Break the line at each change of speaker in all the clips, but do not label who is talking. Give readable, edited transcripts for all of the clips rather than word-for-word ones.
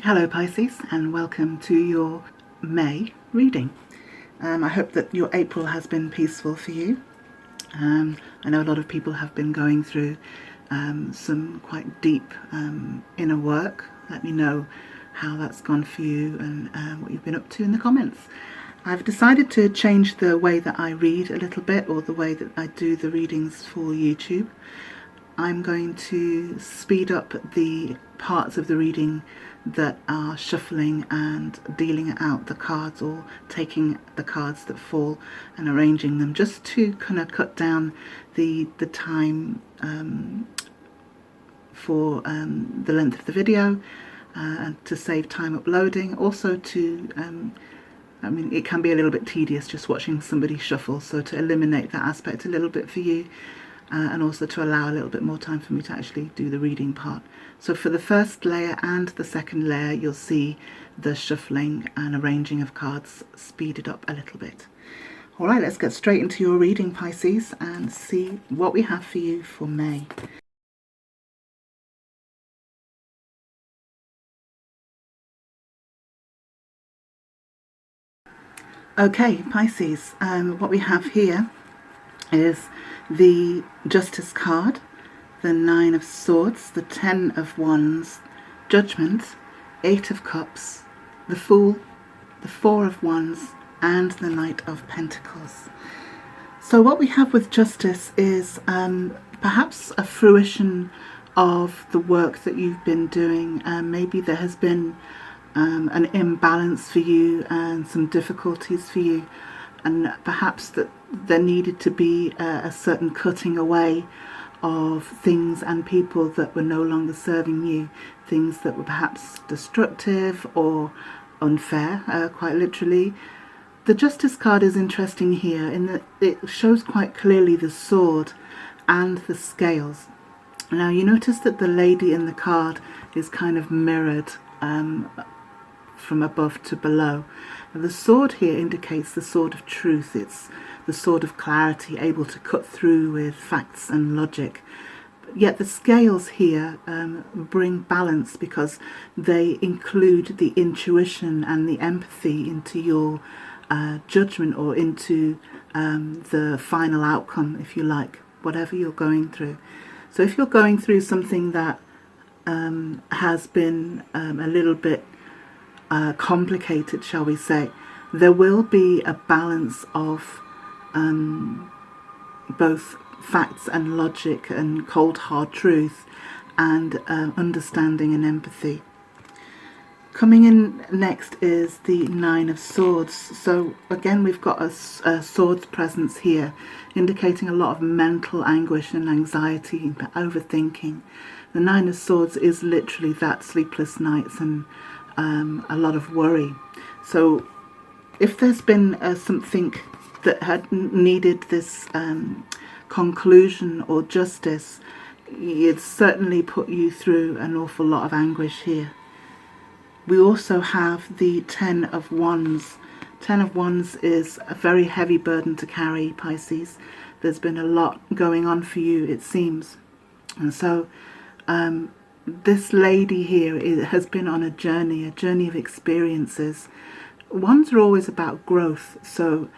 Hello Pisces, and welcome to your May reading. I hope that your April has been peaceful for you. I know a lot of people have been going through some quite deep inner work. Let me know how that's gone for you and what you've been up to in the comments. I've decided to change the way that I read a little bit, or the way that I do the readings for YouTube. I'm going to speed up the parts of the reading that are shuffling and dealing out the cards, or taking the cards that fall and arranging them, just to kind of cut down the time for the length of the video, and to save time uploading. Also to it can be a little bit tedious just watching somebody shuffle, so to eliminate that aspect a little bit for you. And also to allow a little bit more time for me to actually do the reading part. So for the first layer and the second layer, you'll see the shuffling and arranging of cards speeded up a little bit. All right, let's get straight into your reading, Pisces, and see what we have for you for May. Okay, Pisces, what we have here is the Justice card, the Nine of Swords, the Ten of Wands, Judgment, Eight of Cups, the Fool, the Four of Wands, and the Knight of Pentacles. So what we have with Justice is perhaps a fruition of the work that you've been doing. Maybe there has been an imbalance for you and some difficulties for you, and perhaps that there needed to be a certain cutting away of things and people that were no longer serving you, things that were perhaps destructive or unfair, quite literally. The Justice card is interesting here in that it shows quite clearly the sword and the scales. Now you notice that the lady in the card is kind of mirrored from above to below. And the sword here indicates the sword of truth. It's the sword of clarity, able to cut through with facts and logic. Yet the scales here bring balance, because they include the intuition and the empathy into your judgment, or into the final outcome, if you like, whatever you're going through. So if you're going through something that has been a little bit complicated, shall we say, there will be a balance of both facts and logic and cold hard truth, and understanding and empathy. Coming in next is the Nine of Swords. So again, we've got a swords presence here, indicating a lot of mental anguish and anxiety, overthinking. The Nine of Swords is literally that, sleepless nights and a lot of worry. So if there's been something that had needed this conclusion or justice, it's certainly put you through an awful lot of anguish here. We also have the Ten of Wands. Ten of Wands is a very heavy burden to carry, Pisces. There's been a lot going on for you, it seems. And so this lady here has been on a journey of experiences. Wands are always about growth, so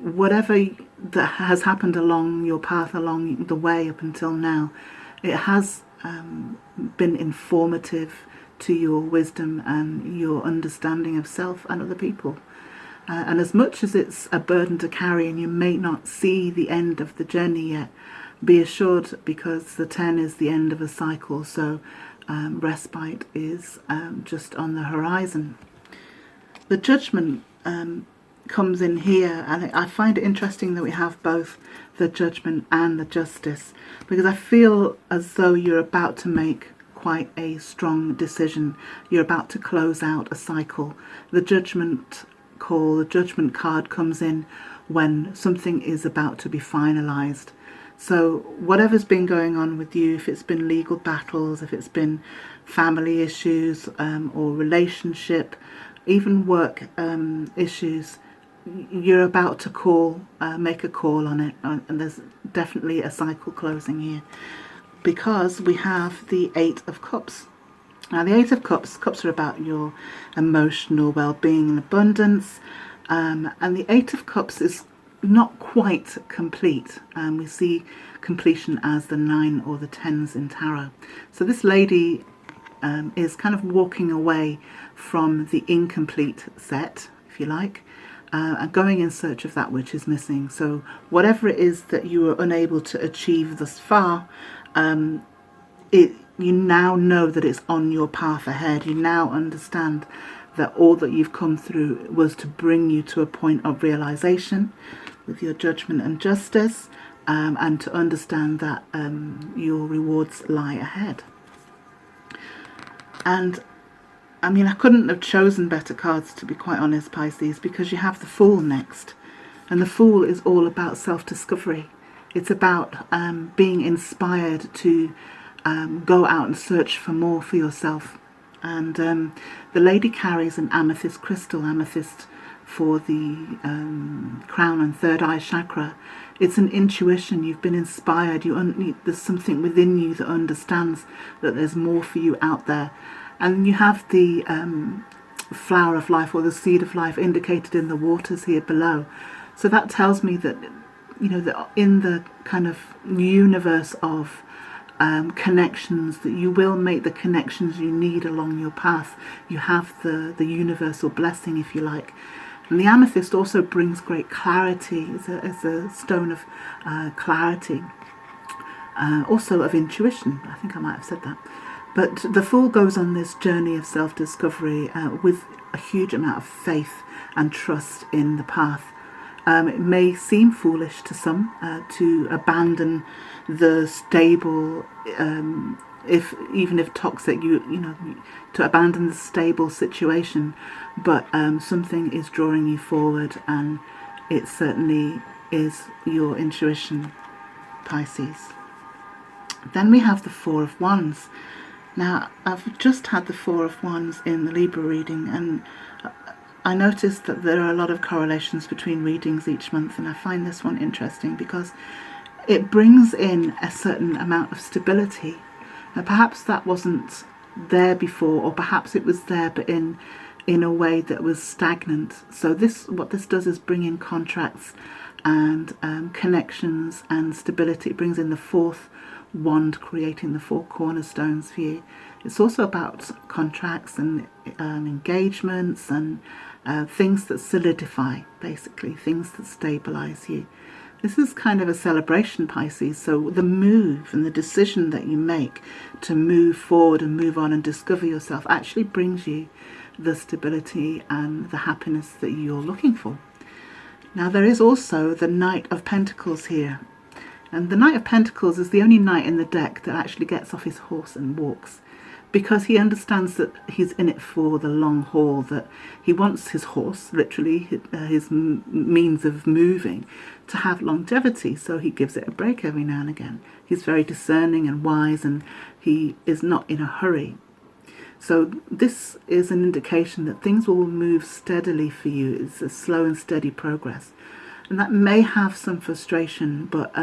whatever that has happened along your path, along the way up until now, it has been informative to your wisdom and your understanding of self and other people. And as much as it's a burden to carry and you may not see the end of the journey yet, be assured, because the 10 is the end of a cycle, so respite is just on the horizon. The Judgment comes in here, and I find it interesting that we have both the Judgment and the Justice, because I feel as though you're about to make quite a strong decision. You're about to close out a cycle. The Judgment call, the Judgment card comes in when something is about to be finalized. So whatever's been going on with you, if it's been legal battles, if it's been family issues, or relationship, even work issues, you're about to make a call on it, and there's definitely a cycle closing here, because we have the Eight of Cups. Now the Eight of Cups, cups are about your emotional well-being and abundance, and the Eight of Cups is not quite complete. We see completion as the 9 or the 10s in tarot. So this lady is kind of walking away from the incomplete set, if you like, and going in search of that which is missing. So whatever it is that you were unable to achieve thus far, you now know that it's on your path ahead. You now understand that all that you've come through was to bring you to a point of realization with your judgment and justice, and to understand that your rewards lie ahead. And I mean, I couldn't have chosen better cards, to be quite honest, Pisces, because you have the Fool next. And the Fool is all about self-discovery. It's about being inspired to go out and search for more for yourself. And the lady carries an amethyst crystal, amethyst for the crown and third eye chakra. It's an intuition. You've been inspired. There's something within you that understands that there's more for you out there. And you have the flower of life, or the seed of life, indicated in the waters here below. So that tells me that, that in the kind of universe of connections, that you will make the connections you need along your path. You have the universal blessing, if you like. And the amethyst also brings great clarity. It's a stone of clarity, also of intuition. I think I might have said that. But the Fool goes on this journey of self-discovery with a huge amount of faith and trust in the path. It may seem foolish to some to abandon the stable, even if toxic, to abandon the stable situation, but something is drawing you forward, and it certainly is your intuition, Pisces. Then we have the Four of Wands. Now, I've just had the Four of Wands in the Libra reading, and I noticed that there are a lot of correlations between readings each month, and I find this one interesting because it brings in a certain amount of stability. Now, perhaps that wasn't there before, or perhaps it was there but in a way that was stagnant. So what this does is bring in contracts and connections and stability. It brings in the fourth wand, creating the four cornerstones for you. It's also about contracts and engagements and things that solidify, basically, things that stabilize you. This is kind of a celebration, Pisces. So the move and the decision that you make to move forward and move on and discover yourself actually brings you the stability and the happiness that you're looking for. Now, there is also the Knight of Pentacles here. And the Knight of Pentacles is the only knight in the deck that actually gets off his horse and walks, because he understands that he's in it for the long haul, that he wants his horse, literally his means of moving, to have longevity. So he gives it a break every now and again. He's very discerning and wise, and he is not in a hurry. So this is an indication that things will move steadily for you. It's a slow and steady progress. And that may have some frustration, but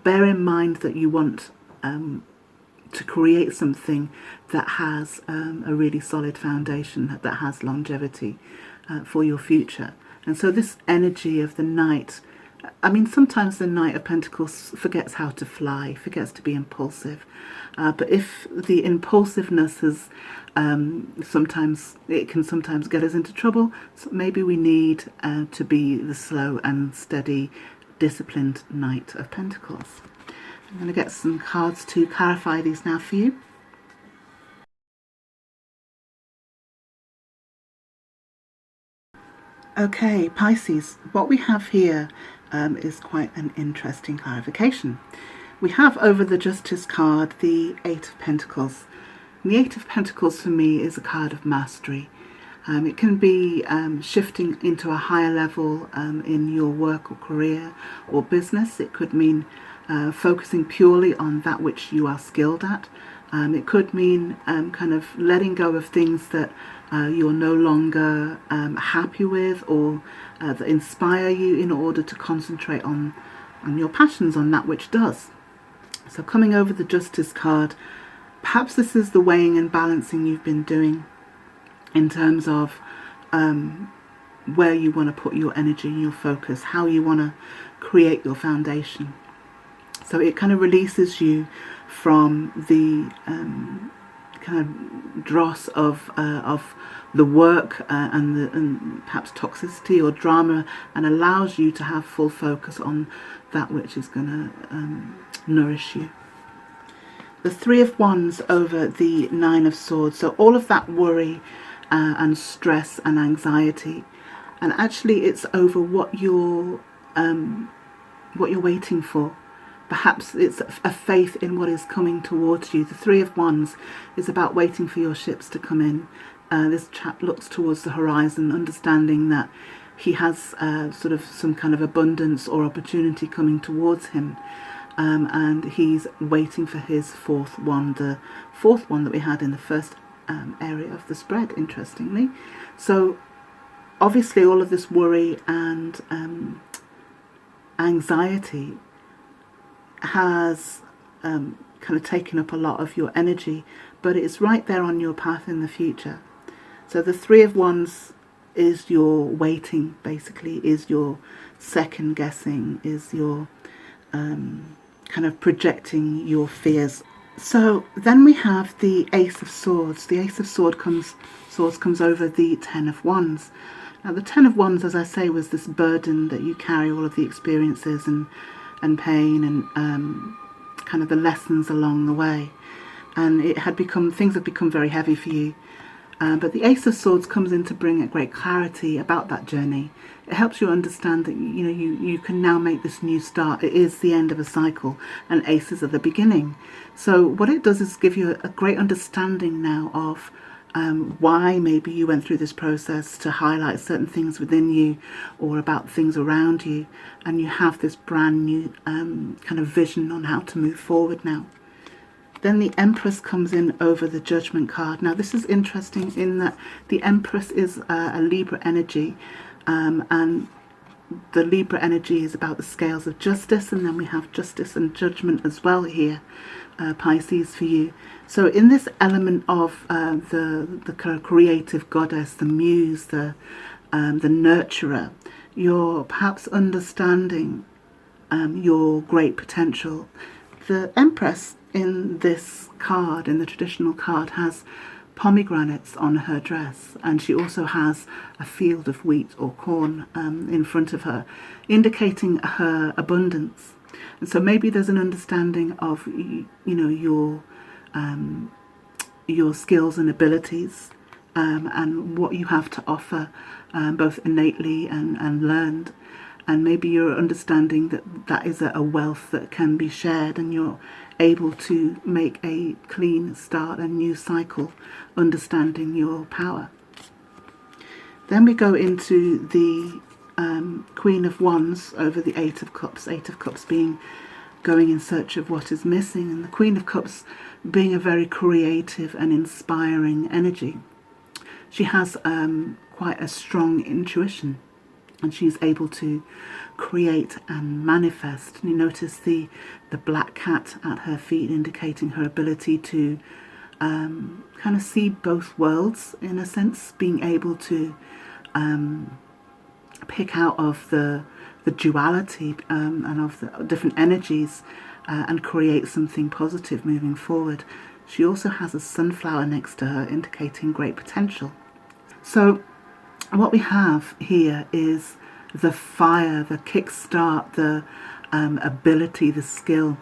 bear in mind that you want to create something that has a really solid foundation, that has longevity for your future. And so this energy of the Knight, I mean, sometimes the Knight of Pentacles forgets how to fly, forgets to be impulsive. But if the impulsiveness has it can sometimes get us into trouble, so maybe we need to be the slow and steady, disciplined Knight of Pentacles. I'm going to get some cards to clarify these now for you. Okay, Pisces, what we have here is quite an interesting clarification. We have over the Justice card the Eight of Pentacles. And the Eight of Pentacles for me is a card of mastery. It can be shifting into a higher level in your work or career or business. It could mean focusing purely on that which you are skilled at. It could mean kind of letting go of things that you're no longer happy with, or that inspire you, in order to concentrate on your passions, on that which does. So coming over the Justice card, Perhaps this is the weighing and balancing you've been doing in terms of where you want to put your energy and your focus, how you want to create your foundation. So it kind of releases you from the kind of dross of the work and perhaps toxicity or drama, and allows you to have full focus on that which is going to nourish you. The Three of Wands over the Nine of Swords. So all of that worry and stress and anxiety, and actually it's over what you're waiting for. Perhaps it's a faith in what is coming towards you. The Three of Wands is about waiting for your ships to come in. This chap looks towards the horizon, understanding that he has sort of some kind of abundance or opportunity coming towards him. And he's waiting for his fourth wand, the fourth one that we had in the first area of the spread, interestingly. So obviously all of this worry and anxiety has kind of taken up a lot of your energy, but it's right there on your path in the future. So the Three of Wands is your waiting, basically, is your second guessing, is your kind of projecting your fears. So then we have the Ace of Swords. The Ace of Swords comes over the Ten of Wands. Now the Ten of Wands, as I say, was this burden that you carry, all of the experiences and pain and kind of the lessons along the way. And things have become very heavy for you. But the Ace of Swords comes in to bring a great clarity about that journey. It helps you understand that you can now make this new start. It is the end of a cycle, and aces are the beginning. So what it does is give you a great understanding now of why maybe you went through this process, to highlight certain things within you or about things around you, and you have this brand new kind of vision on how to move forward now. Then the Empress comes in over the Judgment card. Now this is interesting in that the Empress is a Libra energy, and the Libra energy is about the scales of justice, and then we have justice and judgment as well here, Pisces, for you. So in this element of the creative goddess, the muse, the nurturer, you're perhaps understanding your great potential. The Empress in this card, in the traditional card, has pomegranates on her dress, and she also has a field of wheat or corn in front of her, indicating her abundance. And so maybe there's an understanding of your skills and abilities and what you have to offer, both innately and learned. And maybe you're understanding that is a wealth that can be shared, and you're able to make a clean start, a new cycle, understanding your power. Then we go into the Queen of Wands over the Eight of Cups. Eight of Cups being going in search of what is missing, and the Queen of Cups being a very creative and inspiring energy. She has quite a strong intuition, and she's able to create and manifest. And you notice the black cat at her feet, indicating her ability to kind of see both worlds, in a sense, being able to pick out of the duality and of the different energies and create something positive moving forward. She also has a sunflower next to her, indicating great potential. So what we have here is the fire, the kickstart, the ability, the skill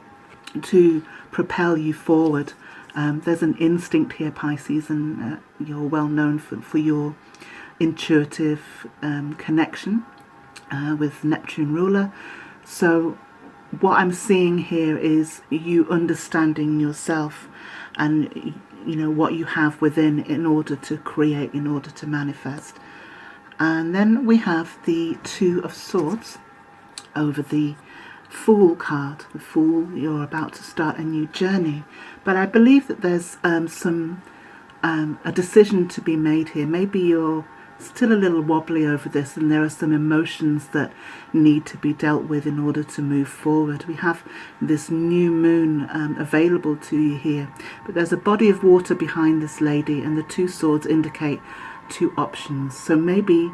to propel you forward. There's an instinct here, Pisces, and you're well known for your intuitive connection with Neptune ruler. So what I'm seeing here is you understanding yourself and what you have within in order to create, in order to manifest. And then we have the Two of Swords over the Fool card. The Fool, you're about to start a new journey. But I believe that there's a decision to be made here. Maybe you're still a little wobbly over this, and there are some emotions that need to be dealt with in order to move forward. We have this new moon available to you here, but there's a body of water behind this lady, and the two swords indicate two options. So maybe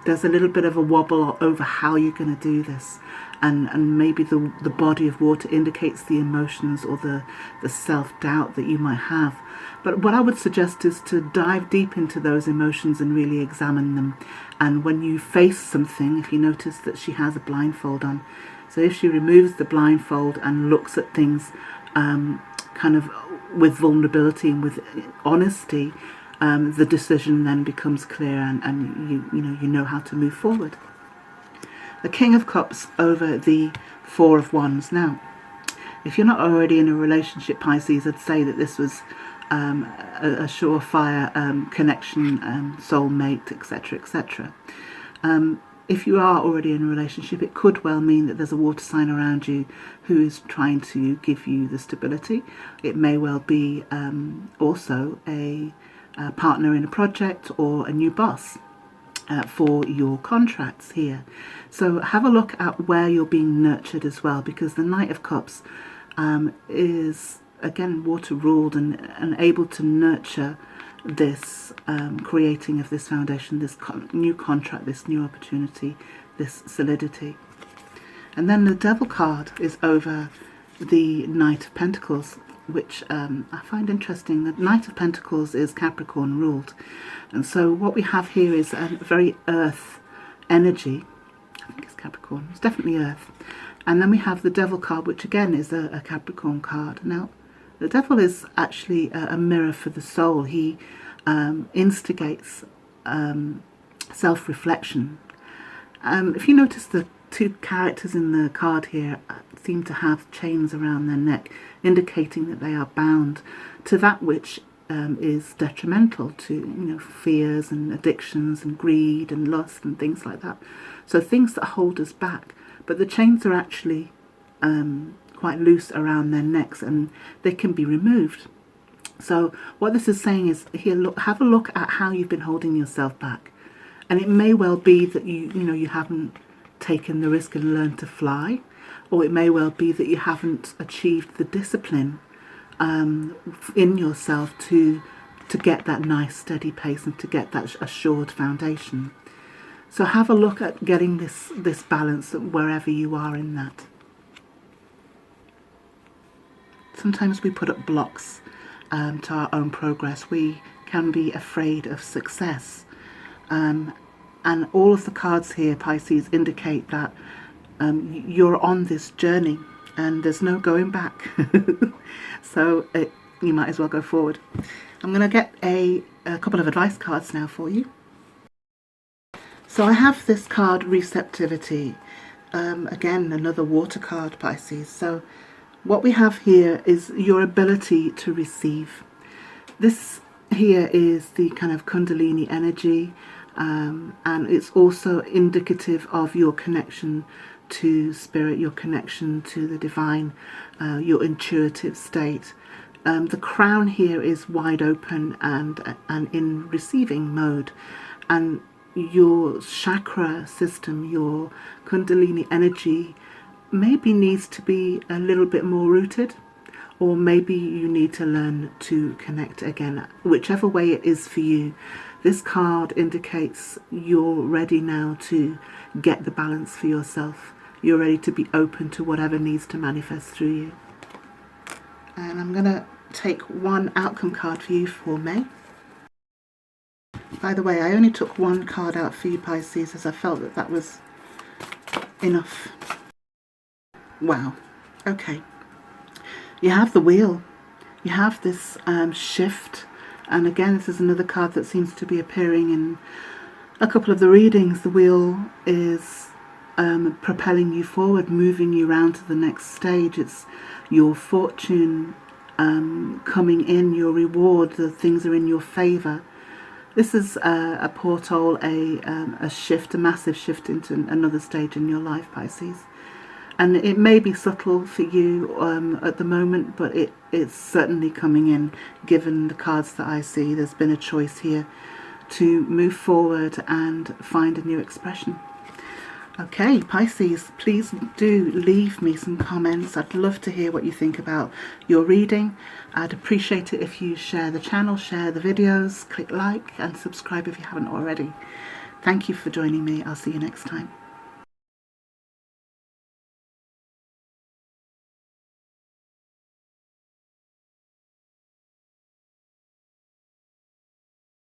there's a little bit of a wobble over how you're going to do this, and maybe the body of water indicates the emotions or the self-doubt that you might have. But what I would suggest is to dive deep into those emotions and really examine them. And when you face something, if you notice that she has a blindfold on, so if she removes the blindfold and looks at things kind of with vulnerability and with honesty, the decision then becomes clear, and you know how to move forward. The King of Cups over the Four of Wands. Now, if you're not already in a relationship, Pisces, I'd say that this was a surefire connection, soulmate, etc., etc. If you are already in a relationship, it could well mean that there's a water sign around you who is trying to give you the stability. It may well be also a partner in a project or a new boss for your contracts here. So have a look at where you're being nurtured as well, because the Knight of Cups is, again, water ruled and able to nurture this creating of this foundation, this new contract, this new opportunity, this solidity. And then the Devil card is over the Knight of Pentacles, which I find interesting. The Knight of Pentacles is Capricorn ruled, and so what we have here is a very earth energy. I think it's Capricorn, it's definitely earth. And then we have the Devil card, which again is a Capricorn card. Now, the Devil is actually a mirror for the soul. He instigates self-reflection. If you notice, the two characters in the card here seem to have chains around their neck, indicating that they are bound to that which is detrimental to, fears and addictions and greed and lust and things like that. So things that hold us back. But the chains are actually quite loose around their necks, and they can be removed. So what this is saying is, here, look, have a look at how you've been holding yourself back. And it may well be that you haven't taken the risk and learned to fly, or it may well be that you haven't achieved the discipline in yourself to get that nice steady pace and to get that assured foundation. So have a look at getting this balance wherever you are in that. Sometimes we put up blocks to our own progress. We can be afraid of success. And all of the cards here, Pisces, indicate that you're on this journey and there's no going back. So you might as well go forward. I'm going to get a couple of advice cards now for you. So I have this card, Receptivity. Again, another water card, Pisces. So what we have here is your ability to receive. This here is the kind of Kundalini energy, and it's also indicative of your connection to spirit, your connection to the divine, your intuitive state. The crown here is wide open and in receiving mode, and your chakra system, your Kundalini energy, maybe needs to be a little bit more rooted, or maybe you need to learn to connect again. Whichever way it is for you, this card indicates you're ready now to get the balance for yourself. You're ready to be open to whatever needs to manifest through you. And I'm going to take one outcome card for you for May. By the way, I only took one card out for you, Pisces, as I felt that was enough. Wow. Okay. You have the Wheel. You have this shift. And again, this is another card that seems to be appearing in a couple of the readings. The Wheel is propelling you forward, moving you around to the next stage. It's your fortune coming in, your reward, the things are in your favour. This is a portal, a shift, a massive shift into another stage in your life, Pisces. And it may be subtle for you at the moment, but it's certainly coming in, given the cards that I see. There's been a choice here to move forward and find a new expression. Okay, Pisces, please do leave me some comments. I'd love to hear what you think about your reading. I'd appreciate it if you share the channel, share the videos, click like and subscribe if you haven't already. Thank you for joining me. I'll see you next time.